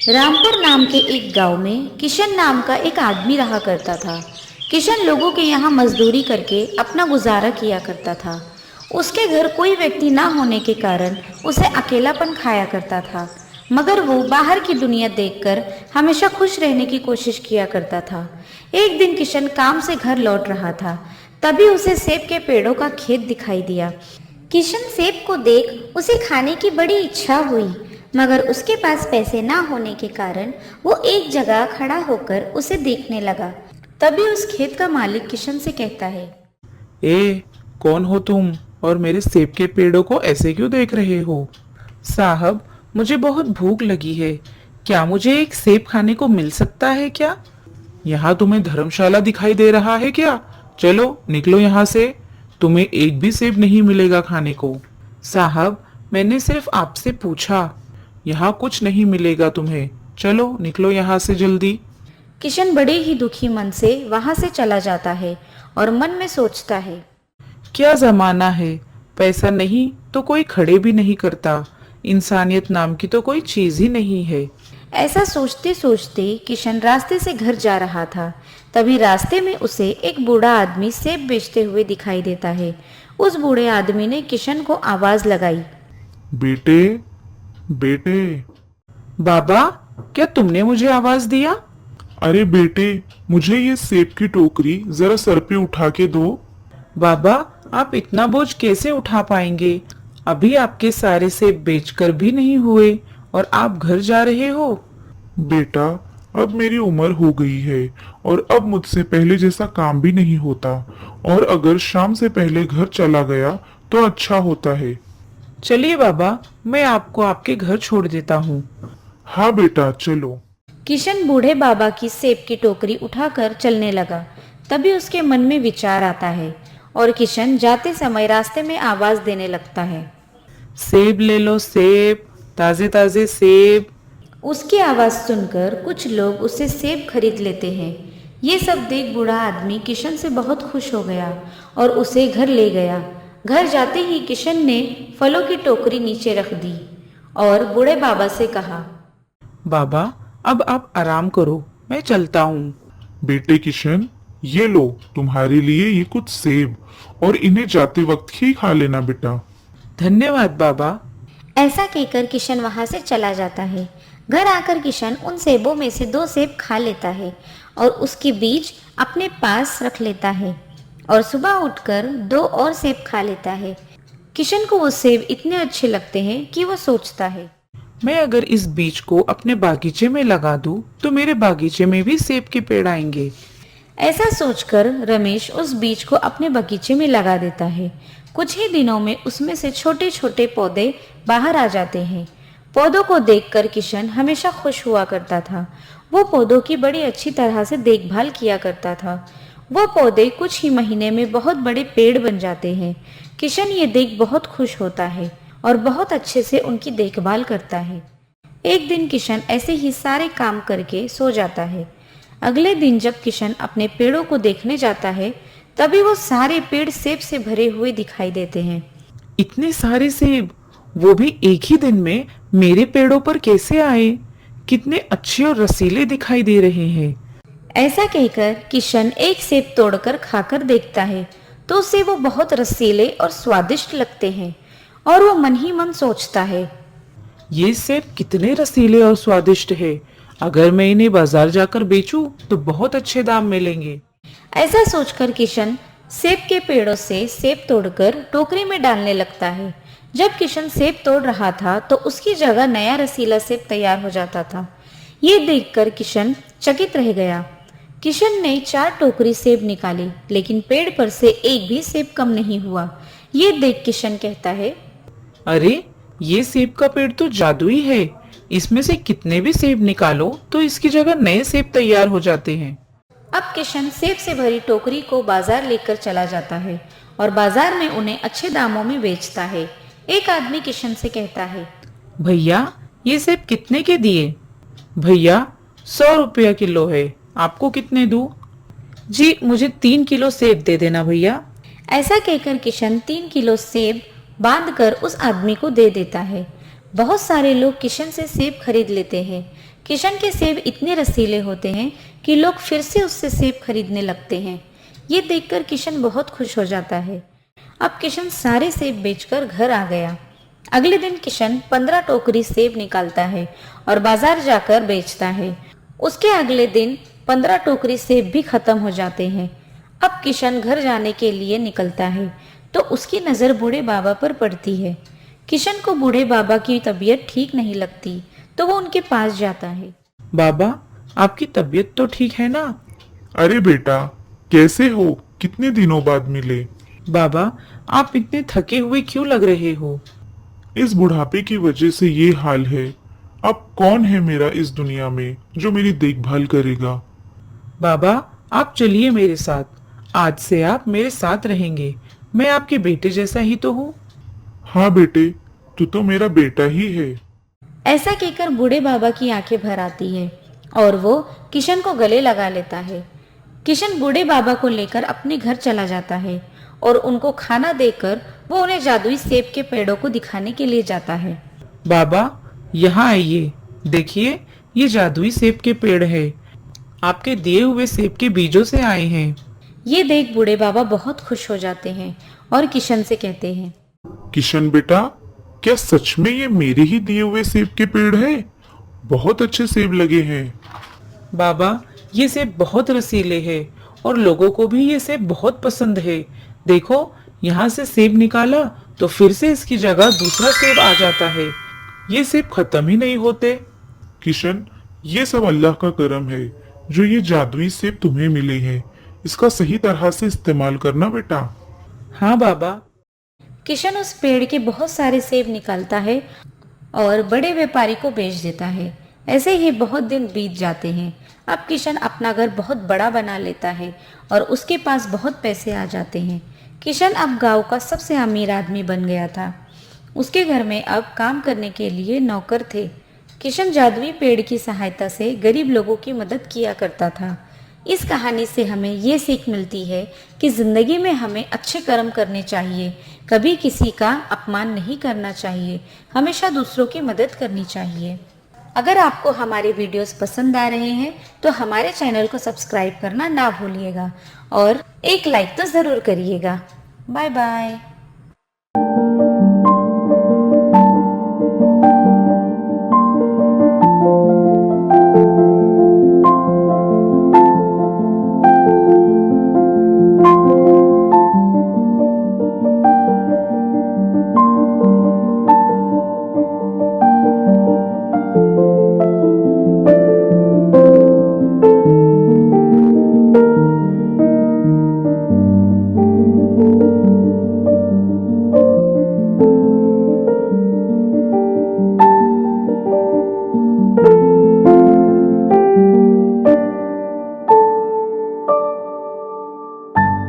रामपुर नाम के एक गांव में किशन नाम का एक आदमी रहा करता था। किशन लोगों के यहाँ मजदूरी करके अपना गुजारा किया करता था। उसके घर कोई व्यक्ति ना होने के कारण उसे अकेलापन खाया करता था, मगर वो बाहर की दुनिया देखकर हमेशा खुश रहने की कोशिश किया करता था। एक दिन किशन काम से घर लौट रहा था, तभी उसे सेब के पेड़ों का खेत दिखाई दिया। किशन सेब को देख उसे खाने की बड़ी इच्छा हुई, मगर उसके पास पैसे ना होने के कारण वो एक जगह खड़ा होकर उसे देखने लगा। तभी उस खेत का मालिक किशन से कहता है, ए, कौन हो तुम और मेरे सेब के पेड़ों को ऐसे क्यों देख रहे हो? साहब, मुझे बहुत भूख लगी है। क्या मुझे एक सेब खाने को मिल सकता है क्या? यहाँ तुम्हें धर्मशाला दिखाई दे रहा है क्या? चलो निकलो यहाँ से। तुम्हें एक भी सेब नहीं मिलेगा खाने को। साहब, मैंने सिर्फ आपसे पूछा। यहाँ कुछ नहीं मिलेगा तुम्हें। चलो निकलो यहाँ से जल्दी। किशन बड़े ही दुखी मन से वहां से चला जाता है और मन में सोचता है, क्या जमाना है, पैसा नहीं तो कोई खड़े भी नहीं करता। इंसानियत नाम की तो कोई चीज ही नहीं है। ऐसा सोचते सोचते किशन रास्ते से घर जा रहा था। तभी रास्ते में उसे एक बूढ़ा आदमी सेब बेचते हुए दिखाई देता है। उस बूढ़े आदमी ने किशन को आवाज लगाई, बेटे, बेटे। बाबा, क्या तुमने मुझे आवाज दिया? अरे बेटे, मुझे ये सेब की टोकरी जरा सर पे उठा के दो। बाबा, आप इतना बोझ कैसे उठा पाएंगे? अभी आपके सारे सेब बेचकर भी नहीं हुए और आप घर जा रहे हो। बेटा, अब मेरी उम्र हो गई है और अब मुझसे पहले जैसा काम भी नहीं होता, और अगर शाम से पहले घर चला गया तो अच्छा होता है। चलिए बाबा, मैं आपको आपके घर छोड़ देता हूँ। हाँ बेटा, चलो। किशन बूढ़े बाबा की सेब की टोकरी उठाकर चलने लगा। तभी उसके मन में विचार आता है और किशन जाते समय रास्ते में आवाज देने लगता है, सेब ले लो, सेब, ताजे ताजे सेब। उसकी आवाज सुनकर कुछ लोग उससे सेब खरीद लेते हैं। ये सब देख बूढ़ा आदमी किशन से बहुत खुश हो गया और उसे घर ले गया। घर जाते ही किशन ने फलों की टोकरी नीचे रख दी और बूढ़े बाबा से कहा, बाबा, अब आप आराम करो, मैं चलता हूँ। बेटे किशन, ये लो तुम्हारे लिए ये कुछ सेब, और इन्हें जाते वक्त ही खा लेना बेटा। धन्यवाद बाबा। ऐसा कहकर किशन वहां से चला जाता है। घर आकर किशन उन सेबों में से 2 सेब खा लेता है और उसके बीज अपने पास रख लेता है और सुबह उठकर 2 और सेब खा लेता है। किशन को वो सेब इतने अच्छे लगते हैं कि वो सोचता है, मैं अगर इस बीज को अपने बागीचे में लगा दूं, तो मेरे बागीचे में भी सेब के पेड़ आएंगे। ऐसा सोचकर रमेश उस बीज को अपने बगीचे में लगा देता है। कुछ ही दिनों में उसमें से छोटे छोटे पौधे बाहर आ जाते हैं। पौधों को देखकर किशन हमेशा खुश हुआ करता था। वो पौधों की बड़ी अच्छी तरह से देखभाल किया करता था। वो पौधे कुछ ही महीने में बहुत बड़े पेड़ बन जाते हैं। किशन ये देख बहुत खुश होता है और बहुत अच्छे से उनकी देखभाल करता है। एक दिन किशन ऐसे ही सारे काम करके सो जाता है। अगले दिन जब किशन अपने पेड़ों को देखने जाता है, तभी वो सारे पेड़ सेब से भरे हुए दिखाई देते हैं। इतने सारे सेब, वो भी एक ही दिन में मेरे पेड़ों पर कैसे आए? कितने अच्छे और रसीले दिखाई दे रहे हैं। ऐसा कहकर किशन एक सेब तोड़कर खाकर देखता है तो उसे वो बहुत रसीले और स्वादिष्ट लगते हैं और वो मन ही मन सोचता है, ये सेब कितने रसीले और स्वादिष्ट है। अगर मैं इन्हें बाजार जाकर बेचूं तो बहुत अच्छे दाम मिलेंगे। ऐसा सोचकर किशन सेब के पेड़ों से सेब तोड़कर टोकरी में डालने लगता है। जब किशन सेब तोड़ रहा था तो उसकी जगह नया रसीला सेब तैयार हो जाता था। ये देखकर किशन चकित रह गया। किशन ने 4 टोकरी सेब निकाली, लेकिन पेड़ पर से एक भी सेब कम नहीं हुआ। ये देख किशन कहता है, अरे, ये सेब का पेड़ तो जादुई है। इसमें से कितने भी सेब निकालो तो इसकी जगह नए सेब तैयार हो जाते हैं। अब किशन सेब से भरी टोकरी को बाजार लेकर चला जाता है और बाजार में उन्हें अच्छे दामों में बेचता है। एक आदमी किशन से कहता है, भैया, ये सेब कितने के दिए? भैया, 100 रुपया किलो है। आपको कितने दूं? जी, मुझे 3 किलो सेब दे देना भैया। ऐसा कहकर किशन 3 किलो सेब बांधकर उस आदमी को दे देता है। बहुत सारे लोग किशन से सेब खरीद लेते हैं। किशन के सेब इतने रसीले होते हैं कि लोग फिर से उससे सेब खरीदने लगते हैं। ये देखकर किशन बहुत खुश हो जाता है। अब किशन सारे सेब बेचकर घर आ गया। अगले दिन किशन 15 टोकरी सेब निकालता है और बाजार जाकर बेचता है। उसके अगले दिन 15 टोकरी सेब भी खत्म हो जाते हैं। अब किशन घर जाने के लिए निकलता है तो उसकी नज़र बूढ़े बाबा पर पड़ती है। किशन को बूढ़े बाबा की तबीयत ठीक नहीं लगती तो वो उनके पास जाता है। बाबा, आपकी तबीयत तो ठीक है ना? अरे बेटा, कैसे हो? कितने दिनों बाद मिले। बाबा, आप इतने थके हुए क्यों लग रहे हो? इस बुढ़ापे की वजह से ये हाल है। अब कौन है मेरा इस दुनिया में जो मेरी देखभाल करेगा। बाबा, आप चलिए मेरे साथ। आज से आप मेरे साथ रहेंगे। मैं आपके बेटे जैसा ही तो हूँ। हाँ बेटे, तू तो मेरा बेटा ही है। ऐसा कहकर बूढ़े बाबा की आंखें भर आती है और वो किशन को गले लगा लेता है। किशन बूढ़े बाबा को लेकर अपने घर चला जाता है और उनको खाना देकर वो उन्हें जादुई सेब के पेड़ों को दिखाने के लिए जाता है। बाबा, यहाँ आइए। देखिए, ये जादुई सेब के पेड़ है। आपके दिए हुए सेब के बीजों से आए हैं। ये देख बूढ़े बाबा बहुत खुश हो जाते हैं और किशन से कहते हैं, किशन बेटा, क्या सच में ये मेरे ही दिए हुए सेब के पेड़ है? बहुत अच्छे सेब लगे हैं। बाबा, ये सेब बहुत रसीले हैं और लोगों को भी ये सेब बहुत पसंद है। देखो, यहाँ से सेब निकाला तो फिर से इसकी जगह दूसरा सेब आ जाता है। ये सेब खत्म ही नहीं होते। किशन, ये सब अल्लाह का करम है जो ये जादुई सेब तुम्हें मिले हैं। इसका सही तरह से इस्तेमाल करना बेटा। हाँ बाबा। किशन उस पेड़ के बहुत सारे सेब निकालता है और बड़े व्यापारी को बेच देता है। ऐसे ही बहुत दिन बीत जाते हैं। अब किशन अपना घर बहुत बड़ा बना लेता है और उसके पास बहुत पैसे आ जाते हैं। किशन अब गांव का सबसे अमीर आदमी बन गया था। उसके घर में अब काम करने के लिए नौकर थे। किशन जादुई पेड़ की सहायता से गरीब लोगों की मदद किया करता था। इस कहानी से हमें ये सीख मिलती है कि ज़िंदगी में हमें अच्छे कर्म करने चाहिए, कभी किसी का अपमान नहीं करना चाहिए, हमेशा दूसरों की मदद करनी चाहिए। अगर आपको हमारे वीडियोस पसंद आ रहे हैं तो हमारे चैनल को सब्सक्राइब करना ना भूलिएगा और एक लाइक तो ज़रूर करिएगा। Bye bye.